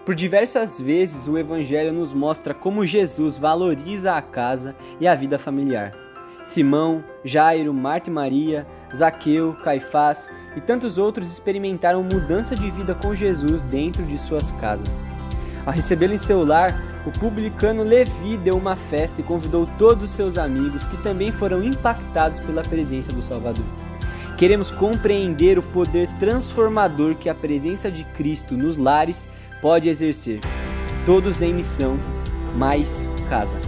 Por diversas vezes, o Evangelho nos mostra como Jesus valoriza a casa e a vida familiar. Simão, Jairo, Marta e Maria, Zaqueu, Caifás e tantos outros experimentaram mudança de vida com Jesus dentro de suas casas. Ao recebê-lo em seu lar, o publicano Levi deu uma festa e convidou todos os seus amigos que também foram impactados pela presença do Salvador. Queremos compreender o poder transformador que a presença de Cristo nos lares pode exercer. Todos em missão, mais casa.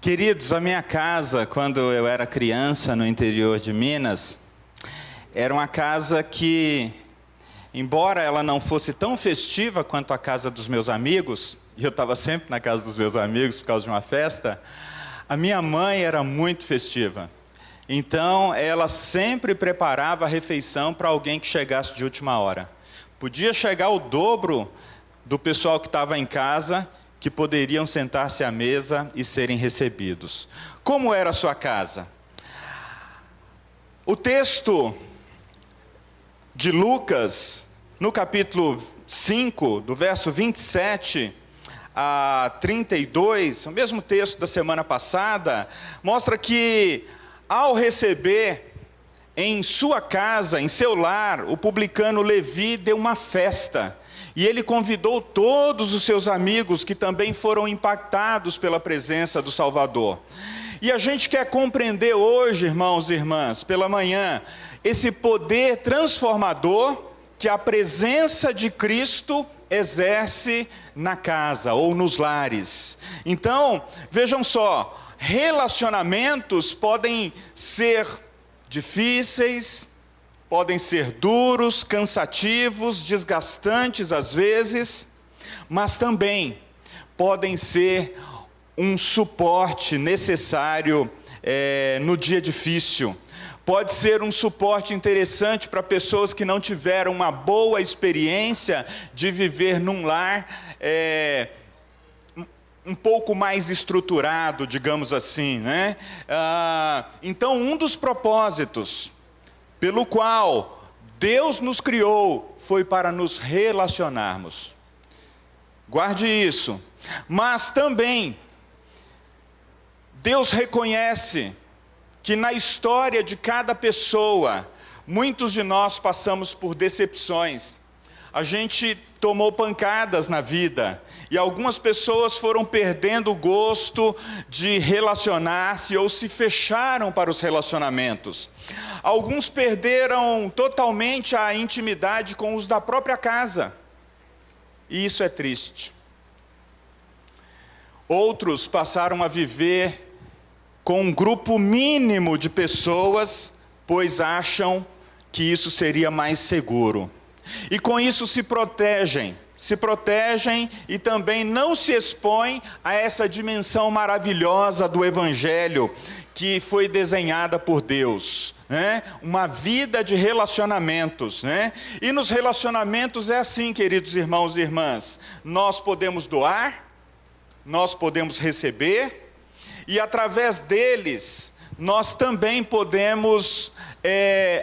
Queridos, a minha casa, quando eu era criança no interior de Minas, era uma casa que, embora ela não fosse tão festiva quanto a casa dos meus amigos, e eu estava sempre na casa dos meus amigos por causa de uma festa, a minha mãe era muito festiva. Então, ela sempre preparava a refeição para alguém que chegasse de última hora. Podia chegar o dobro do pessoal que estava em casa, que poderiam sentar-se à mesa e serem recebidos. Como era a sua casa? O texto de Lucas, no capítulo 5, do verso 27 a 32, o mesmo texto da semana passada, mostra que ao receber em sua casa, em seu lar, o publicano Levi deu uma festa. E ele convidou todos os seus amigos que também foram impactados pela presença do Salvador. E a gente quer compreender hoje, irmãos e irmãs, pela manhã, esse poder transformador que a presença de Cristo exerce na casa ou nos lares. Então, vejam só, relacionamentos podem ser difíceis, podem ser duros, cansativos, desgastantes às vezes, mas também podem ser um suporte necessário no dia difícil. Pode ser um suporte interessante para pessoas que não tiveram uma boa experiência de viver num lar um pouco mais estruturado, digamos assim, né? Então, um dos propósitos pelo qual Deus nos criou foi para nos relacionarmos. Guarde isso. Mas também, Deus reconhece que na história de cada pessoa, muitos de nós passamos por decepções. A gente tomou pancadas na vida, e algumas pessoas foram perdendo o gosto de relacionar-se ou se fecharam para os relacionamentos. Alguns perderam totalmente a intimidade com os da própria casa, e isso é triste. Outros passaram a viver com um grupo mínimo de pessoas, pois acham que isso seria mais seguro. E com isso se protegem e também não se expõem a essa dimensão maravilhosa do Evangelho que foi desenhada por Deus, né? Uma vida de relacionamentos, né? E nos relacionamentos é assim, queridos irmãos e irmãs, nós podemos doar, nós podemos receber, e através deles nós também podemos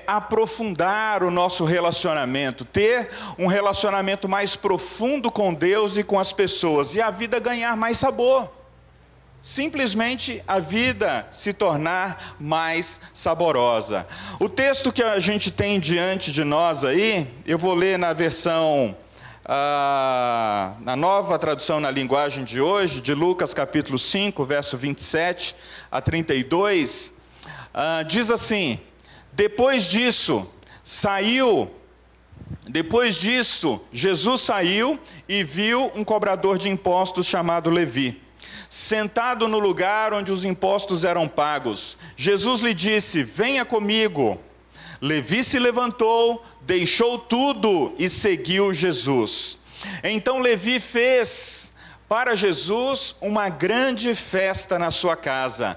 aprofundar o nosso relacionamento, ter um relacionamento mais profundo com Deus e com as pessoas, e a vida ganhar mais sabor. Simplesmente a vida se tornar mais saborosa. O texto que a gente tem diante de nós aí, eu vou ler na versão, na nova tradução na linguagem de hoje, de Lucas capítulo 5, verso 27 a 32, diz assim: Depois disso, Jesus saiu e viu um cobrador de impostos chamado Levi, sentado no lugar onde os impostos eram pagos. Jesus lhe disse: venha comigo. Levi se levantou, deixou tudo e seguiu Jesus. Então Levi fez para Jesus uma grande festa na sua casa.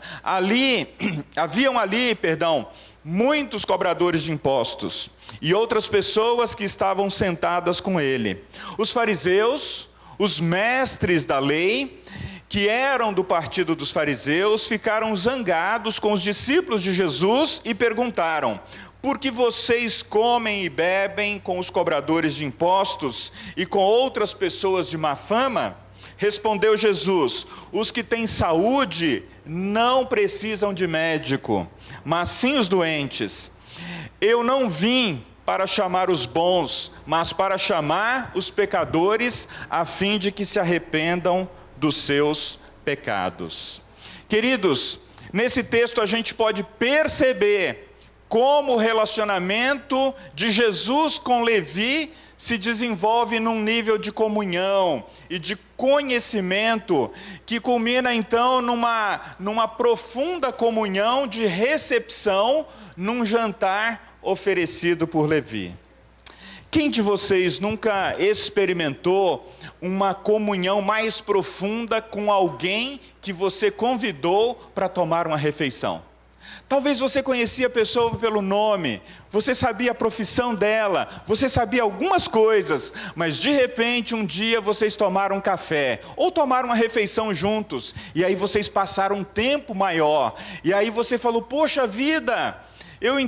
Haviam ali, muitos cobradores de impostos e outras pessoas que estavam sentadas com ele. Os fariseus, Os mestres da lei, que eram do partido dos fariseus, ficaram zangados com os discípulos de Jesus e perguntaram: por que vocês comem e bebem com os cobradores de impostos e com outras pessoas de má fama? Respondeu Jesus: os que têm saúde não precisam de médico, mas sim os doentes. Eu não vim para chamar os bons, mas para chamar os pecadores, a fim de que se arrependam dos seus pecados. Queridos, nesse texto a gente pode perceber como o relacionamento de Jesus com Levi se desenvolve num nível de comunhão e de conhecimento que culmina então numa profunda comunhão de recepção num jantar oferecido por Levi. Quem de vocês nunca experimentou uma comunhão mais profunda com alguém que você convidou para tomar uma refeição? Talvez você conhecia a pessoa pelo nome, você sabia a profissão dela, você sabia algumas coisas, mas de repente um dia vocês tomaram um café, ou tomaram uma refeição juntos, e aí vocês passaram um tempo maior, e aí você falou: poxa vida, eu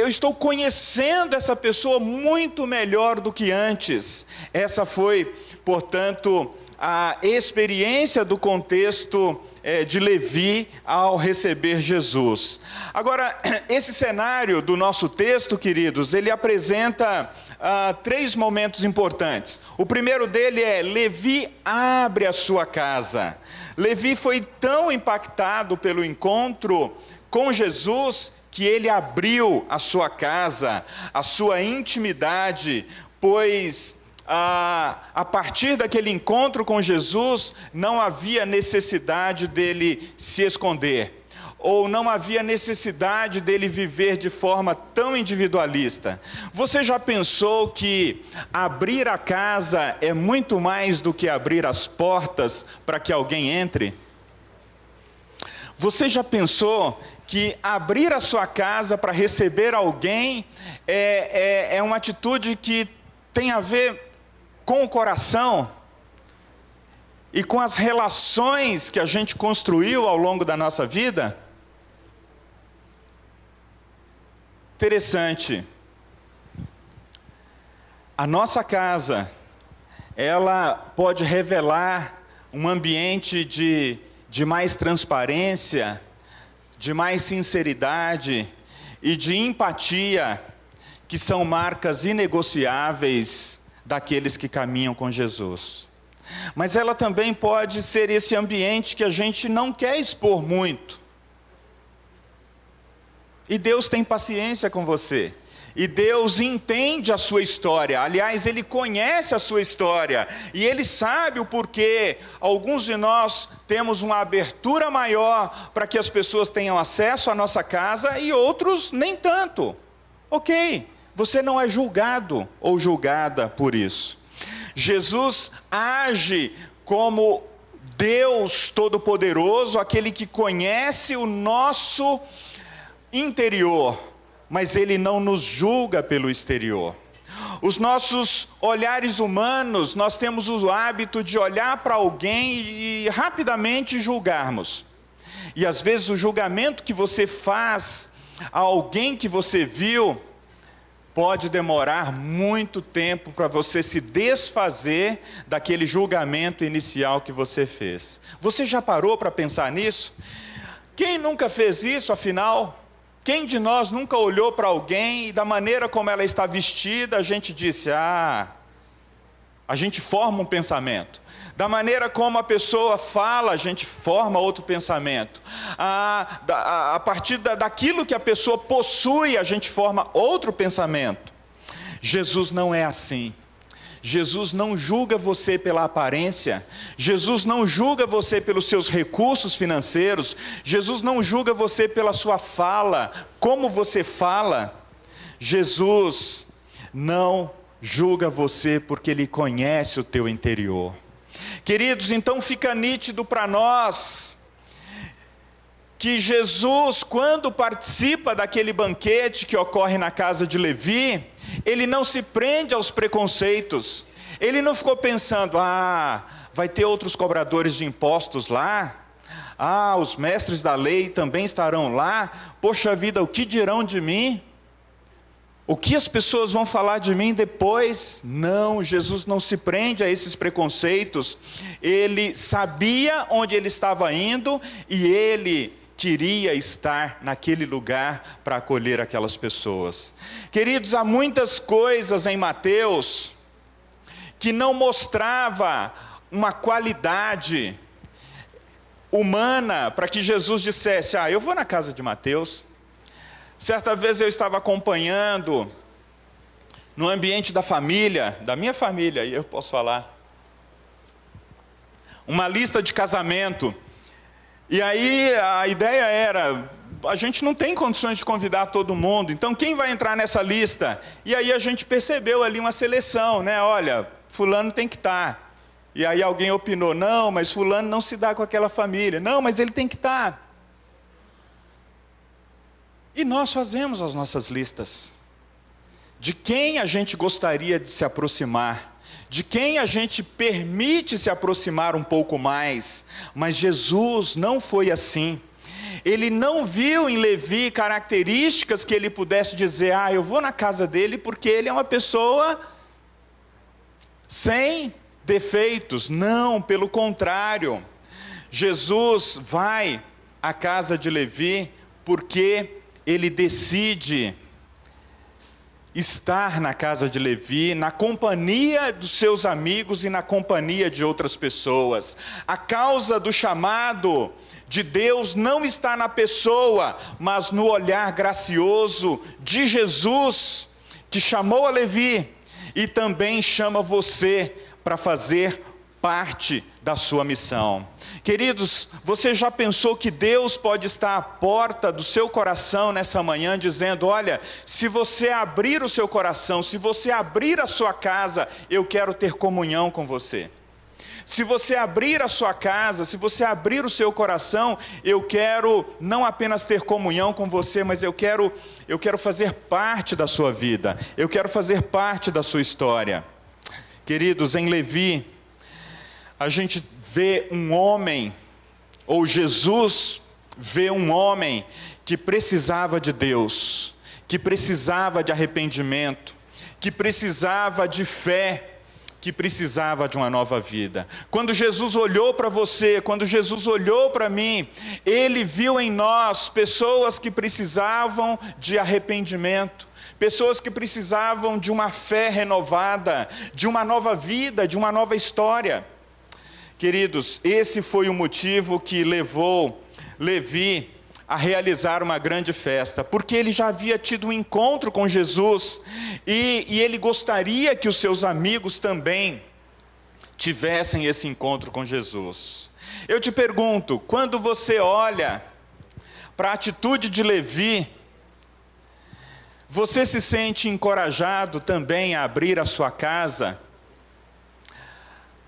estou conhecendo essa pessoa muito melhor do que antes. Essa foi, portanto, a experiência do contexto de Levi ao receber Jesus. Agora, esse cenário do nosso texto, queridos, ele apresenta 3 momentos importantes. O primeiro dele é: Levi abre a sua casa. Levi foi tão impactado pelo encontro com Jesus que ele abriu a sua casa, a sua intimidade, pois a partir daquele encontro com Jesus, não havia necessidade dele se esconder, ou não havia necessidade dele viver de forma tão individualista. Você já pensou que abrir a casa é muito mais do que abrir as portas para que alguém entre? Você já pensou que abrir a sua casa para receber alguém é uma atitude que tem a ver com o coração e com as relações que a gente construiu ao longo da nossa vida? Interessante. A nossa casa, ela pode revelar um ambiente de mais transparência, de mais sinceridade e de empatia, que são marcas inegociáveis daqueles que caminham com Jesus. Mas ela também pode ser esse ambiente que a gente não quer expor muito. E Deus tem paciência com você. E Deus entende a sua história. Aliás, Ele conhece a sua história. E Ele sabe o porquê. Alguns de nós temos uma abertura maior para que as pessoas tenham acesso à nossa casa e outros nem tanto. Ok, você não é julgado ou julgada por isso. Jesus age como Deus Todo-Poderoso, aquele que conhece o nosso interior, mas Ele não nos julga pelo exterior. Os nossos olhares humanos, nós temos o hábito de olhar para alguém e rapidamente julgarmos. E às vezes o julgamento que você faz a alguém que você viu, pode demorar muito tempo para você se desfazer daquele julgamento inicial que você fez. Você já parou para pensar nisso? Quem nunca fez isso, afinal? Quem de nós nunca olhou para alguém e da maneira como ela está vestida, a gente disse: a gente forma um pensamento. Da maneira como a pessoa fala, a gente forma outro pensamento. A partir daquilo que a pessoa possui, a gente forma outro pensamento. Jesus não é assim. Jesus não julga você pela aparência. Jesus não julga você pelos seus recursos financeiros. Jesus não julga você pela sua fala, como você fala. Jesus não julga você porque Ele conhece o teu interior. Queridos, então fica nítido para nós que Jesus, quando participa daquele banquete que ocorre na casa de Levi, Ele não se prende aos preconceitos, Ele não ficou pensando, vai ter outros cobradores de impostos lá? Os mestres da lei também estarão lá? Poxa vida, o que dirão de mim? O que as pessoas vão falar de mim depois? Não, Jesus não se prende a esses preconceitos. Ele sabia onde ele estava indo e ele queria estar naquele lugar para acolher aquelas pessoas. Queridos, há muitas coisas em Mateus que não mostrava uma qualidade humana para que Jesus dissesse, eu vou na casa de Mateus. Certa vez eu estava acompanhando, no ambiente da família, da minha família, e eu posso falar, uma lista de casamento. E aí a ideia era, a gente não tem condições de convidar todo mundo, então quem vai entrar nessa lista? E aí a gente percebeu ali uma seleção, né? Olha, fulano tem que estar. E aí alguém opinou, não, mas fulano não se dá com aquela família. Não, mas ele tem que estar. E nós fazemos as nossas listas. De quem a gente gostaria de se aproximar. De quem a gente permite se aproximar um pouco mais. Mas Jesus não foi assim. Ele não viu em Levi características que ele pudesse dizer, eu vou na casa dele porque ele é uma pessoa sem defeitos. Não, pelo contrário. Jesus vai à casa de Levi porque ele decide estar na casa de Levi, na companhia dos seus amigos e na companhia de outras pessoas. A causa do chamado de Deus não está na pessoa, mas no olhar gracioso de Jesus, que chamou a Levi e também chama você para fazer parte da sua missão. Queridos, você já pensou que Deus pode estar à porta do seu coração nessa manhã, dizendo, olha, se você abrir o seu coração, se você abrir a sua casa, eu quero ter comunhão com você. Se você abrir a sua casa, se você abrir o seu coração, eu quero não apenas ter comunhão com você, mas eu quero fazer parte da sua vida, eu quero fazer parte da sua história. Queridos, em Levi, a gente vê um homem, ou Jesus vê um homem que precisava de Deus, que precisava de arrependimento, que precisava de fé, que precisava de uma nova vida. Quando Jesus olhou para você, quando Jesus olhou para mim, Ele viu em nós pessoas que precisavam de arrependimento, pessoas que precisavam de uma fé renovada, de uma nova vida, de uma nova história. Queridos, esse foi o motivo que levou Levi a realizar uma grande festa, porque ele já havia tido um encontro com Jesus, e ele gostaria que os seus amigos também tivessem esse encontro com Jesus. Eu te pergunto, quando você olha para a atitude de Levi, você se sente encorajado também a abrir a sua casa,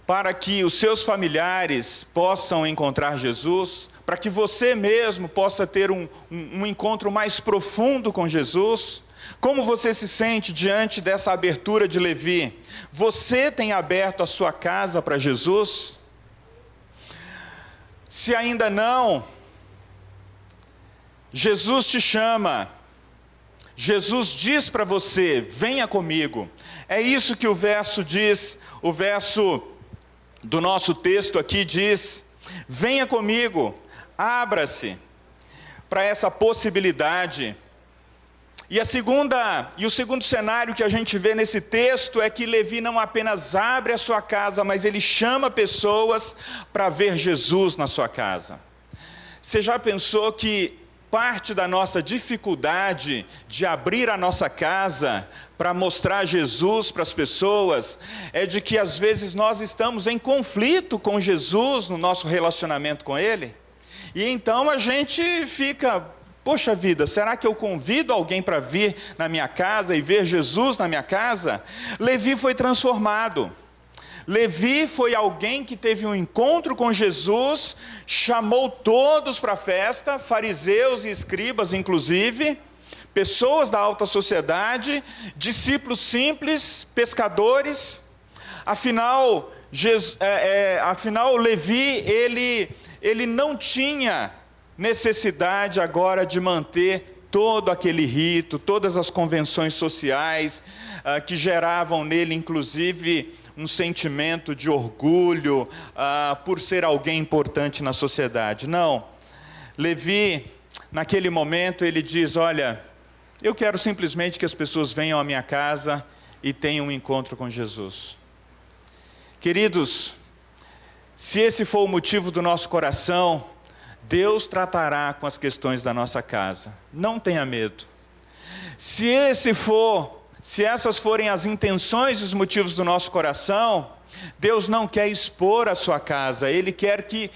para que os seus familiares possam encontrar Jesus, para que você mesmo possa ter um encontro mais profundo com Jesus? Como você se sente diante dessa abertura de Levi? Você tem aberto a sua casa para Jesus? Se ainda não, Jesus te chama, Jesus diz para você, venha comigo. É isso que o verso diz, o verso do nosso texto aqui diz, venha comigo, abra-se para essa possibilidade. E o segundo cenário que a gente vê nesse texto é que Levi não apenas abre a sua casa, mas ele chama pessoas para ver Jesus na sua casa. Você já pensou que parte da nossa dificuldade de abrir a nossa casa para mostrar Jesus para as pessoas é de que às vezes nós estamos em conflito com Jesus no nosso relacionamento com Ele? E então a gente fica, poxa vida, será que eu convido alguém para vir na minha casa e ver Jesus na minha casa? Levi foi transformado. Levi foi alguém que teve um encontro com Jesus, chamou todos para a festa, fariseus e escribas inclusive, pessoas da alta sociedade, discípulos simples, pescadores. Afinal, Levi, ele não tinha necessidade agora de manter todo aquele rito, todas as convenções sociais que geravam nele, inclusive, um sentimento de orgulho por ser alguém importante na sociedade. Não. Levi, naquele momento, ele diz: olha, eu quero simplesmente que as pessoas venham à minha casa e tenham um encontro com Jesus. Queridos, se esse for o motivo do nosso coração, Deus tratará com as questões da nossa casa. Não tenha medo. Se essas forem as intenções e os motivos do nosso coração, Deus não quer expor a sua casa, Ele quer que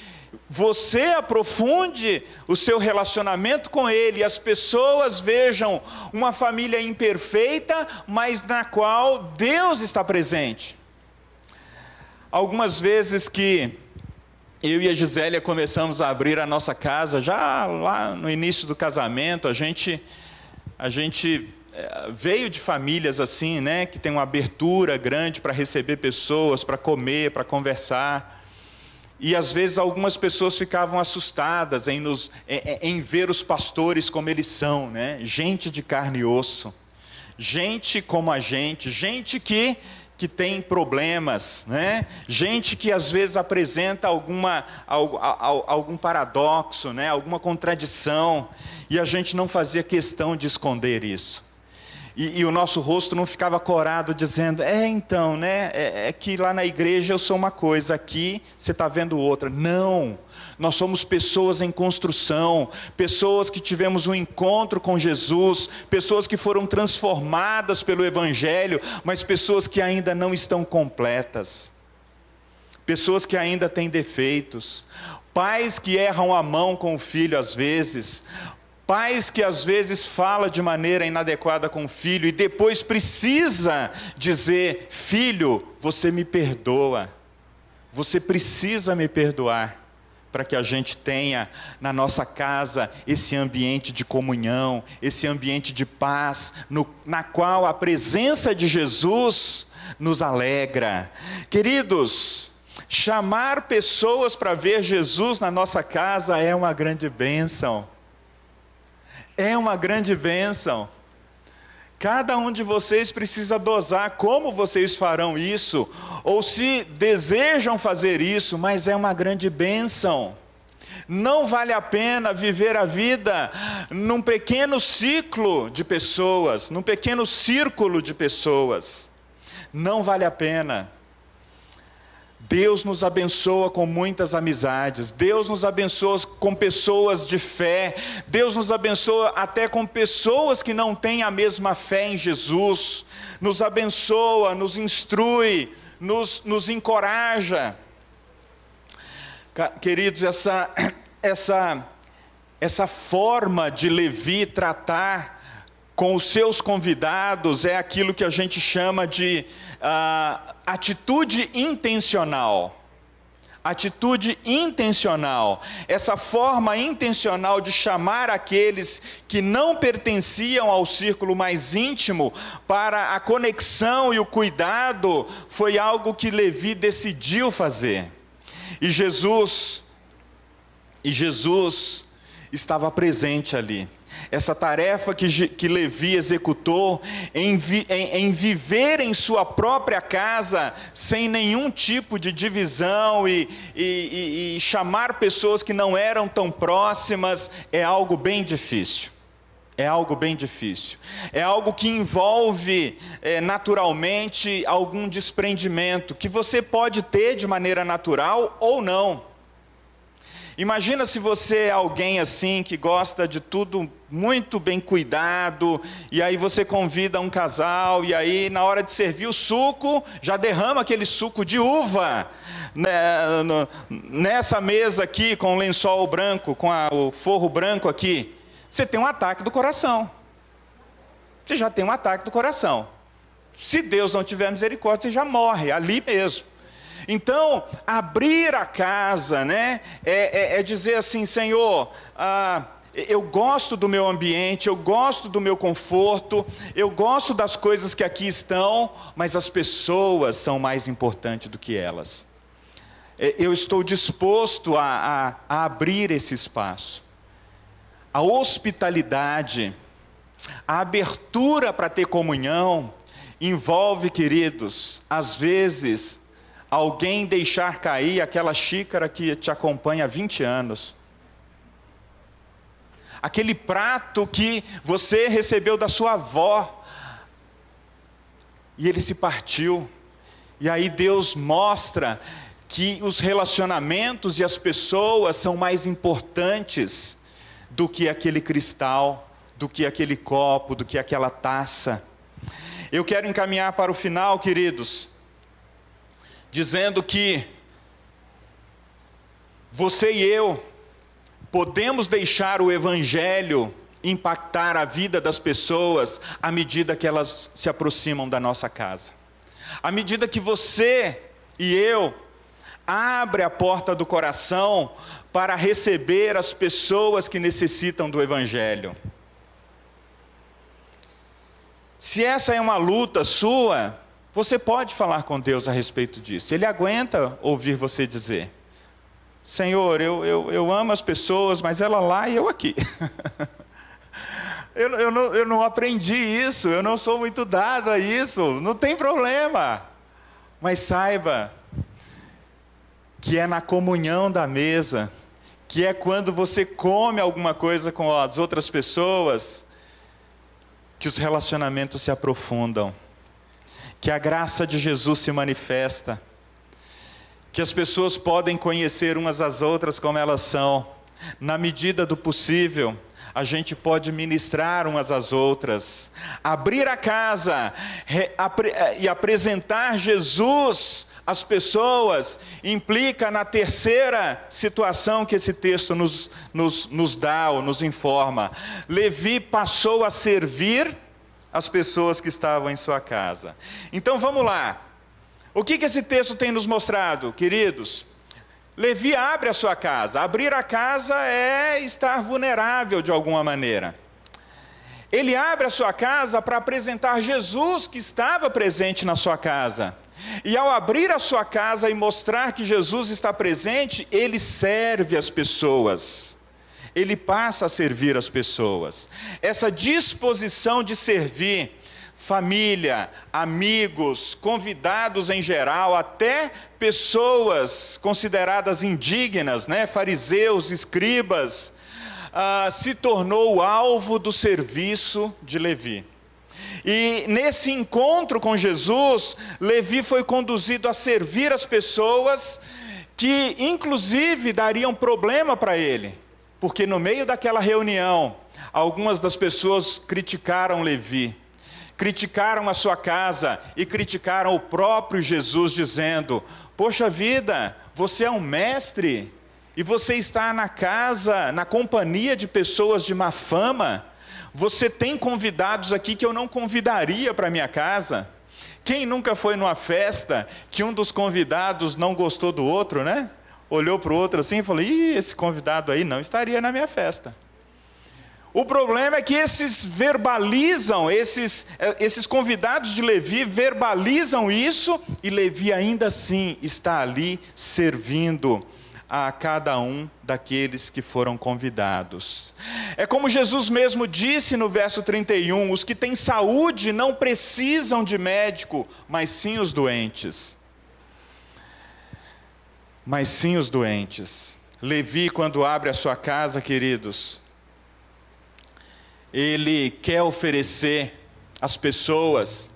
você aprofunde o seu relacionamento com Ele, e as pessoas vejam uma família imperfeita, mas na qual Deus está presente. Algumas vezes que eu e a Gisélia começamos a abrir a nossa casa, já lá no início do casamento, a gente veio de famílias assim, né, que tem uma abertura grande para receber pessoas, para comer, para conversar. E às vezes algumas pessoas ficavam assustadas em ver os pastores como eles são, né? Gente de carne e osso, gente como a gente que tem problemas, né? Gente que às vezes apresenta algum paradoxo, né? Alguma contradição, e a gente não fazia questão de esconder isso. E o nosso rosto não ficava corado dizendo: então, né? É que lá na igreja eu sou uma coisa, aqui você está vendo outra. Não, nós somos pessoas em construção, pessoas que tivemos um encontro com Jesus, pessoas que foram transformadas pelo Evangelho, mas pessoas que ainda não estão completas, pessoas que ainda têm defeitos, pais que erram a mão com o filho às vezes, pais que às vezes falam de maneira inadequada com o filho e depois precisa dizer: filho, você me perdoa, você precisa me perdoar, para que a gente tenha na nossa casa esse ambiente de comunhão, esse ambiente de paz, na qual a presença de Jesus nos alegra. Queridos, chamar pessoas para ver Jesus na nossa casa é uma grande bênção. É uma grande bênção. Cada um de vocês precisa dosar como vocês farão isso, ou se desejam fazer isso, mas é uma grande bênção. Não vale a pena viver a vida num pequeno ciclo de pessoas, num pequeno círculo de pessoas. Não vale a pena. Deus nos abençoa com muitas amizades, Deus nos abençoa com pessoas de fé, Deus nos abençoa até com pessoas que não têm a mesma fé em Jesus, nos abençoa, nos instrui, nos encoraja. Queridos, essa forma de Levi tratar com os seus convidados é aquilo que a gente chama de atitude intencional. Atitude intencional. Essa forma intencional de chamar aqueles que não pertenciam ao círculo mais íntimo para a conexão e o cuidado foi algo que Levi decidiu fazer. E Jesus estava presente ali. Essa tarefa que Levi executou em viver em sua própria casa, sem nenhum tipo de divisão e chamar pessoas que não eram tão próximas, é algo bem difícil. É algo bem difícil. É algo que envolve naturalmente algum desprendimento, que você pode ter de maneira natural ou não. Imagina se você é alguém assim, que gosta de tudo muito bem cuidado, e aí você convida um casal, e aí na hora de servir o suco, já derrama aquele suco de uva, nessa mesa aqui, com o lençol branco, com o forro branco aqui. Você tem um ataque do coração. Você já tem um ataque do coração. Se Deus não tiver misericórdia, você já morre, ali mesmo. Então, abrir a casa, né, é dizer assim: Senhor, Eu gosto do meu ambiente, eu gosto do meu conforto, eu gosto das coisas que aqui estão, mas as pessoas são mais importantes do que elas. Eu estou disposto a abrir esse espaço. A hospitalidade, a abertura para ter comunhão, envolve, queridos, às vezes, alguém deixar cair aquela xícara que te acompanha há 20 anos. Aquele prato que você recebeu da sua avó, e ele se partiu. E aí Deus mostra que os relacionamentos e as pessoas são mais importantes do que aquele cristal, do que aquele copo, do que aquela taça. Eu quero encaminhar para o final, queridos, dizendo que você e eu podemos deixar o Evangelho impactar a vida das pessoas à medida que elas se aproximam da nossa casa. À medida que você e eu abre a porta do coração para receber as pessoas que necessitam do Evangelho. Se essa é uma luta sua, você pode falar com Deus a respeito disso. Ele aguenta ouvir você dizer: Senhor, eu amo as pessoas, mas ela lá e eu aqui. eu não aprendi isso, eu não sou muito dado a isso, não tem problema. Mas saiba que é na comunhão da mesa, que é quando você come alguma coisa com as outras pessoas, que os relacionamentos se aprofundam, que a graça de Jesus se manifesta, que as pessoas podem conhecer umas às outras como elas são. Na medida do possível, a gente pode ministrar umas às outras, abrir a casa e apresentar Jesus às pessoas, implica na terceira situação que esse texto nos dá ou nos informa. Levi passou a servir as pessoas que estavam em sua casa. Então vamos lá. O que esse texto tem nos mostrado, queridos? Levi abre a sua casa. Abrir a casa é estar vulnerável de alguma maneira. Ele abre a sua casa para apresentar Jesus que estava presente na sua casa. E ao abrir a sua casa e mostrar que Jesus está presente, ele serve as pessoas. Ele passa a servir as pessoas. Essa disposição de servir família, amigos, convidados em geral, até pessoas consideradas indignas, fariseus, escribas, se tornou o alvo do serviço de Levi. E nesse encontro com Jesus, Levi foi conduzido a servir as pessoas que inclusive dariam problema para ele, porque no meio daquela reunião, algumas das pessoas criticaram Levi, criticaram a sua casa e criticaram o próprio Jesus, dizendo: poxa vida, você é um mestre e você está na casa, na companhia de pessoas de má fama. Você tem convidados aqui que eu não convidaria para minha casa. Quem nunca foi numa festa que um dos convidados não gostou do outro, Olhou para o outro assim e falou: esse convidado aí não estaria na minha festa. O problema é que esses verbalizam, esses convidados de Levi verbalizam isso, e Levi ainda assim está ali servindo a cada um daqueles que foram convidados. É como Jesus mesmo disse no verso 31, os que têm saúde não precisam de médico, mas sim os doentes. Mas sim os doentes. Levi, quando abre a sua casa, queridos, ele quer oferecer às pessoas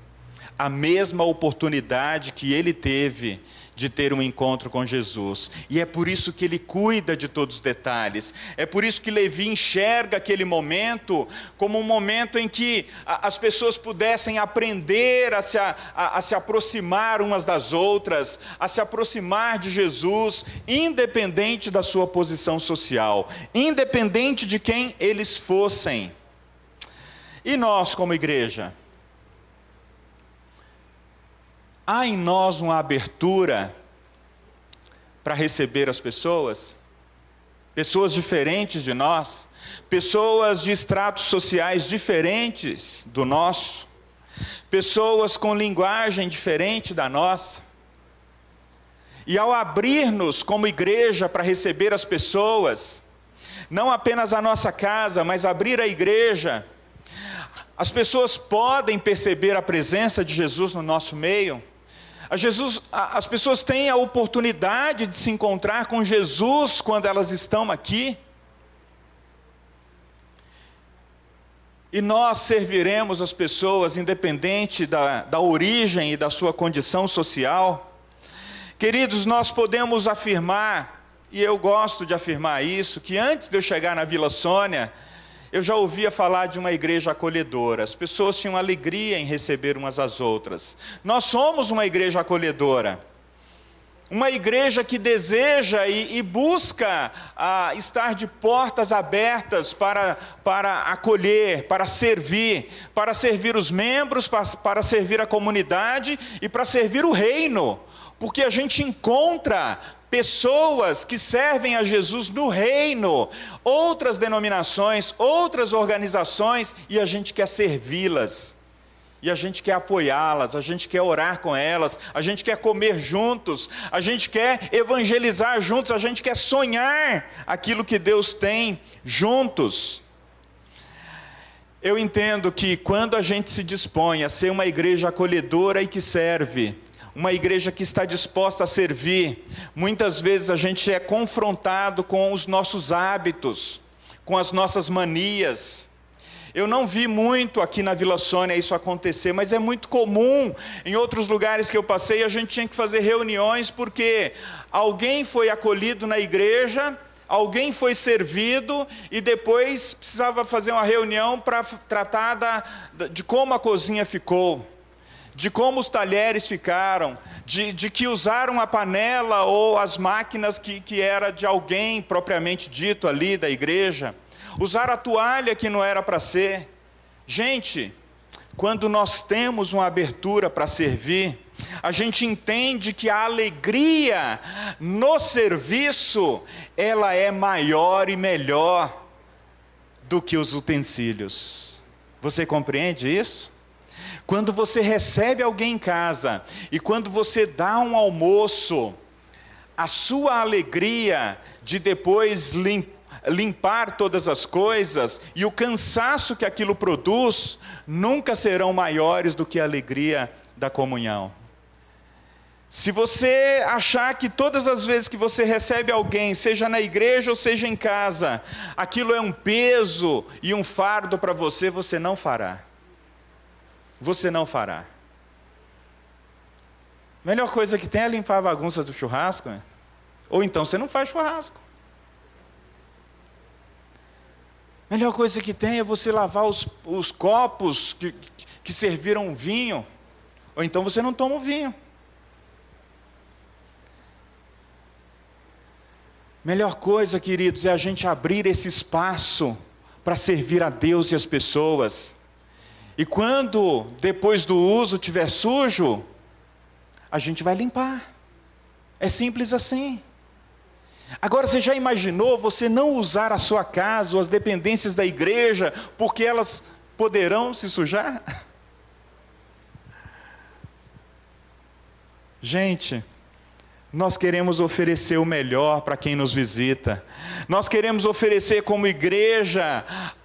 a mesma oportunidade que ele teve de ter um encontro com Jesus. E é por isso que ele cuida de todos os detalhes. É por isso que Levi enxerga aquele momento como um momento em que as pessoas pudessem aprender a se aproximar umas das outras, a se aproximar de Jesus, independente da sua posição social, independente de quem eles fossem. E nós, como igreja? Há em nós uma abertura para receber as pessoas? pessoas diferentes de nós, pessoas de estratos sociais diferentes do nosso, pessoas com linguagem diferente da nossa. E ao abrir-nos como igreja para receber as pessoas, não apenas a nossa casa, mas abrir a igreja, as pessoas podem perceber a presença de Jesus no nosso meio. As pessoas têm a oportunidade de se encontrar com Jesus quando elas estão aqui. E nós serviremos as pessoas independente da origem e da sua condição social. Queridos, nós podemos afirmar, e eu gosto de afirmar isso, que antes de eu chegar na Vila Sônia, eu já ouvia falar de uma igreja acolhedora. As pessoas tinham alegria em receber umas às outras. Nós somos uma igreja acolhedora. Uma igreja que deseja e busca estar de portas abertas para acolher, para servir os membros, para servir a comunidade e para servir o reino. Porque a gente encontra pessoas que servem a Jesus no reino, outras denominações, outras organizações, e a gente quer servi-las, e a gente quer apoiá-las, a gente quer orar com elas, a gente quer comer juntos, a gente quer evangelizar juntos, a gente quer sonhar aquilo que Deus tem juntos. Eu entendo que quando a gente se dispõe a ser uma igreja acolhedora e que serve, uma igreja que está disposta a servir, muitas vezes a gente é confrontado com os nossos hábitos, com as nossas manias. Eu não vi muito aqui na Vila Sônia isso acontecer, mas é muito comum. Em outros lugares que eu passei, a gente tinha que fazer reuniões porque alguém foi acolhido na igreja, alguém foi servido e depois precisava fazer uma reunião para tratar de como a cozinha ficou, de como os talheres ficaram, de que usaram a panela ou as máquinas que era de alguém propriamente dito ali da igreja, usaram a toalha que não era para ser. Gente, quando nós temos uma abertura para servir, a gente entende que a alegria no serviço, ela é maior e melhor do que os utensílios. Você compreende isso? Quando você recebe alguém em casa e quando você dá um almoço, a sua alegria de depois limpar todas as coisas e o cansaço que aquilo produz, nunca serão maiores do que a alegria da comunhão. Se você achar que todas as vezes que você recebe alguém, seja na igreja ou seja em casa, aquilo é um peso e um fardo para você, você não fará. Você não fará. A melhor coisa que tem é limpar a bagunça do churrasco, né? Ou então você não faz churrasco. A melhor coisa que tem é você lavar os copos que serviram vinho, ou então você não toma o vinho. Melhor coisa, queridos, é a gente abrir esse espaço para servir a Deus e as pessoas. E quando, depois do uso, estiver sujo, a gente vai limpar. É simples assim. Agora, você já imaginou você não usar a sua casa ou as dependências da igreja, porque elas poderão se sujar? Gente, nós queremos oferecer o melhor para quem nos visita. Nós queremos oferecer como igreja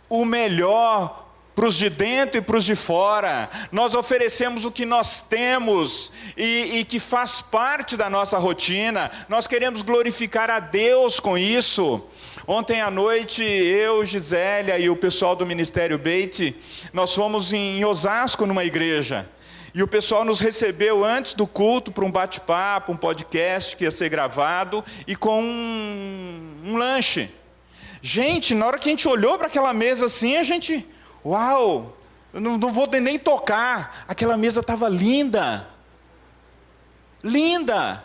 o melhor para os de dentro e para os de fora. Nós oferecemos o que nós temos e que faz parte da nossa rotina. Nós queremos glorificar a Deus com isso. Ontem à noite, eu, Gisélia e o pessoal do Ministério Beit, nós fomos em Osasco numa igreja. E o pessoal nos recebeu antes do culto para um bate-papo, um podcast que ia ser gravado e com um lanche. Gente, na hora que a gente olhou para aquela mesa assim, a gente... Uau, eu não vou nem tocar. Aquela mesa estava linda. Linda.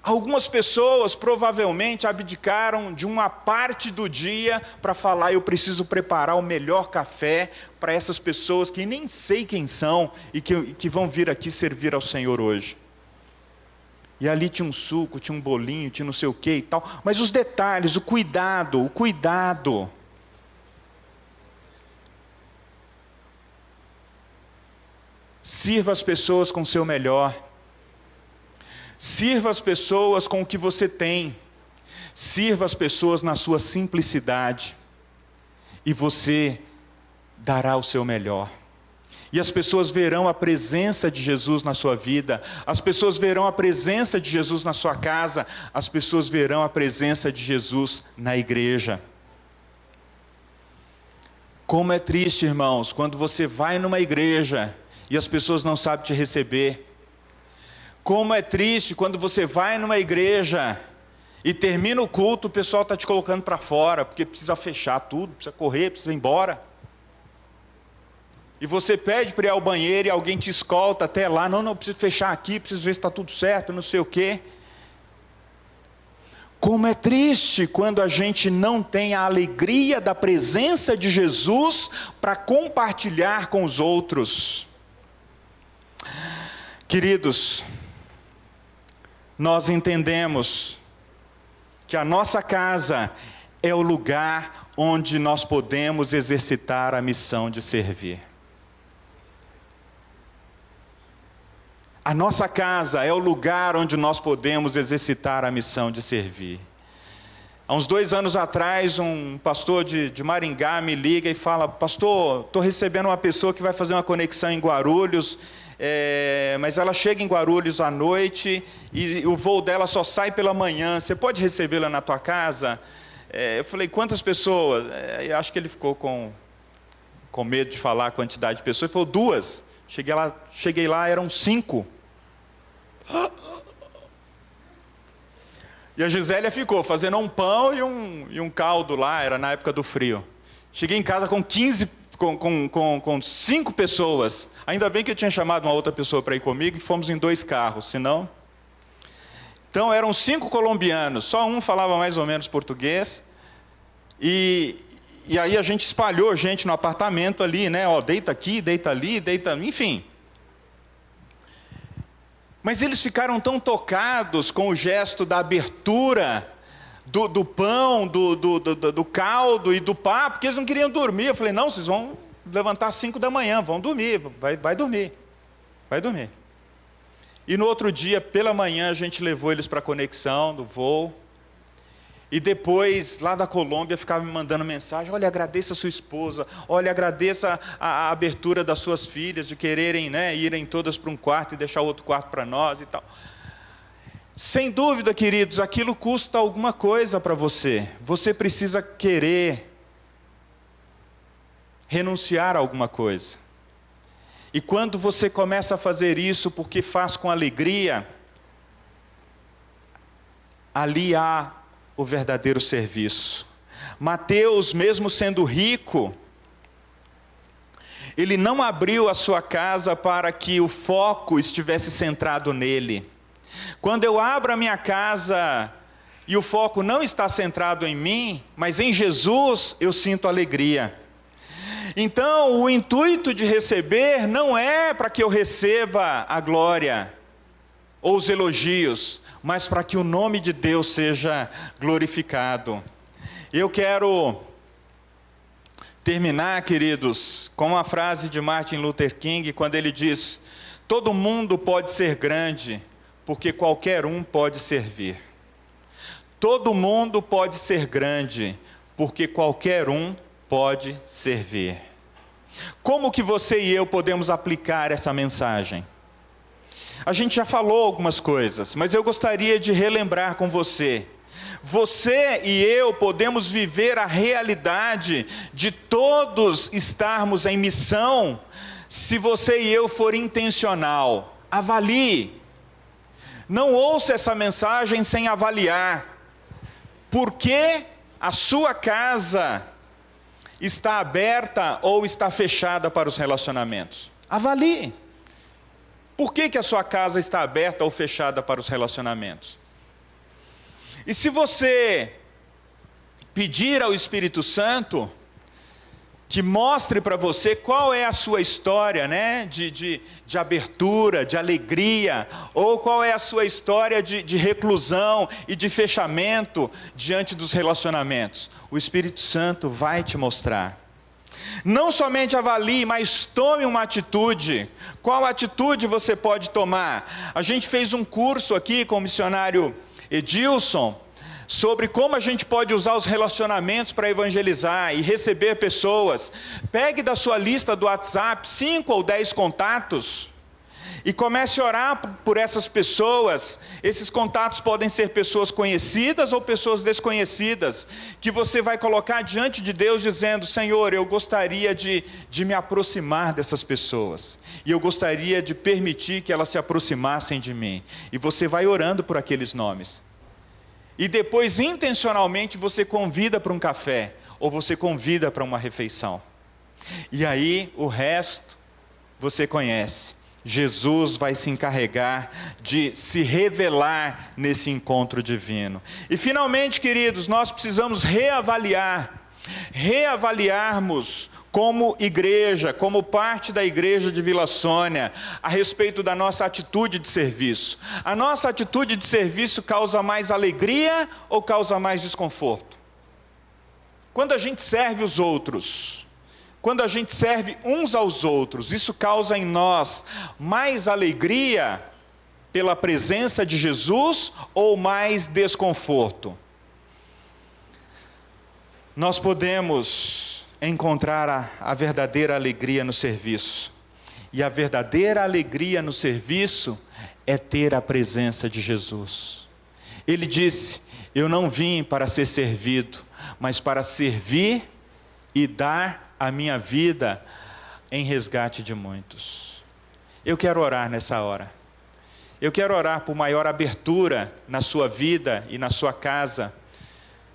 Algumas pessoas provavelmente abdicaram de uma parte do dia para falar: eu preciso preparar o melhor café para essas pessoas que nem sei quem são e que vão vir aqui servir ao Senhor hoje. E ali tinha um suco, tinha um bolinho, tinha não sei o que e tal. Mas os detalhes, o cuidado. Sirva as pessoas com o seu melhor. Sirva as pessoas com o que você tem. Sirva as pessoas na sua simplicidade. E você dará o seu melhor. E as pessoas verão a presença de Jesus na sua vida. As pessoas verão a presença de Jesus na sua casa. As pessoas verão a presença de Jesus na igreja. Como é triste, irmãos, quando você vai numa igreja e as pessoas não sabem te receber. Como é triste quando você vai numa igreja e termina o culto, o pessoal está te colocando para fora, porque precisa fechar tudo, precisa correr, precisa ir embora. E você pede para ir ao banheiro e alguém te escolta até lá. Não, preciso fechar aqui, preciso ver se está tudo certo, não sei o quê. Como é triste quando a gente não tem a alegria da presença de Jesus para compartilhar com os outros. Queridos, nós entendemos que a nossa casa é o lugar onde nós podemos exercitar a missão de servir. A nossa casa é o lugar onde nós podemos exercitar a missão de servir. Há uns 2 anos atrás, um pastor de Maringá me liga e fala: pastor, estou recebendo uma pessoa que vai fazer uma conexão em Guarulhos, mas ela chega em Guarulhos à noite e o voo dela só sai pela manhã, você pode recebê-la na tua casa? Eu falei: quantas pessoas? Eu acho que ele ficou com medo de falar a quantidade de pessoas. Ele falou: 2. Cheguei lá, eram 5. E a Gisélia ficou fazendo um pão e um caldo lá, era na época do frio. Cheguei em casa com 5 pessoas. Ainda bem que eu tinha chamado uma outra pessoa para ir comigo e fomos em 2 carros, senão... Então eram 5 colombianos, só um falava mais ou menos português. E aí a gente espalhou gente no apartamento ali, né? Deita aqui, deita ali, enfim. Mas eles ficaram tão tocados com o gesto da abertura do pão, do caldo e do papo, que eles não queriam dormir. Eu falei: não, vocês vão levantar às 5 da manhã, vão dormir, vai dormir. E no outro dia, pela manhã, a gente levou eles para a conexão do voo. E depois, lá da Colômbia, ficava me mandando mensagem: olha, agradeça a sua esposa, olha, agradeça a abertura das suas filhas, de quererem, né, irem todas para um quarto e deixar o outro quarto para nós e tal. Sem dúvida, queridos, aquilo custa alguma coisa para você. Você precisa querer renunciar a alguma coisa. E quando você começa a fazer isso porque faz com alegria, ali há o verdadeiro serviço. Mateus, mesmo sendo rico, ele não abriu a sua casa para que o foco estivesse centrado nele. Quando eu abro a minha casa e o foco não está centrado em mim, mas em Jesus, eu sinto alegria. Então, o intuito de receber não é para que eu receba a glória ou os elogios, mas para que o nome de Deus seja glorificado. Eu quero terminar, queridos, com uma frase de Martin Luther King, quando ele diz: todo mundo pode ser grande, porque qualquer um pode servir. Todo mundo pode ser grande, porque qualquer um pode servir. Como que você e eu podemos aplicar essa mensagem? A gente já falou algumas coisas, mas eu gostaria de relembrar com você. Você e eu podemos viver a realidade de todos estarmos em missão, se você e eu for intencional. Avalie. Não ouça essa mensagem sem avaliar. Por que a sua casa está aberta ou está fechada para os relacionamentos? Avalie. Por que a sua casa está aberta ou fechada para os relacionamentos? E se você pedir ao Espírito Santo, que mostre para você qual é a sua história, né? de abertura, de alegria, ou qual é a sua história de reclusão e de fechamento diante dos relacionamentos. O Espírito Santo vai te mostrar. Não somente avalie, mas tome uma atitude. Qual atitude você pode tomar? A gente fez um curso aqui com o missionário Edilson, sobre como a gente pode usar os relacionamentos para evangelizar e receber pessoas. Pegue da sua lista do WhatsApp 5 ou 10 contatos e comece a orar por essas pessoas. Esses contatos podem ser pessoas conhecidas ou pessoas desconhecidas, que você vai colocar diante de Deus dizendo: Senhor, eu gostaria de me aproximar dessas pessoas, e eu gostaria de permitir que elas se aproximassem de mim. E você vai orando por aqueles nomes. E depois, intencionalmente, você convida para um café, ou você convida para uma refeição. E aí, o resto, você conhece. Jesus vai se encarregar de se revelar nesse encontro divino. E finalmente, queridos, nós precisamos reavaliarmos como igreja, como parte da igreja de Vila Sônia, a respeito da nossa atitude de serviço. A nossa atitude de serviço causa mais alegria ou causa mais desconforto? Quando a gente serve os outros, quando a gente serve uns aos outros, isso causa em nós mais alegria pela presença de Jesus ou mais desconforto? Nós podemos encontrar a verdadeira alegria no serviço. E a verdadeira alegria no serviço é ter a presença de Jesus. Ele disse: eu não vim para ser servido, mas para servir e dar a minha vida em resgate de muitos. Eu quero orar nessa hora. Eu quero orar por maior abertura na sua vida e na sua casa,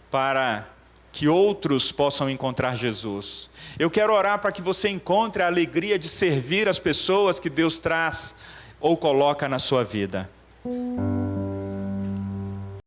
para que outros possam encontrar Jesus. Eu quero orar para que você encontre a alegria de servir as pessoas que Deus traz ou coloca na sua vida.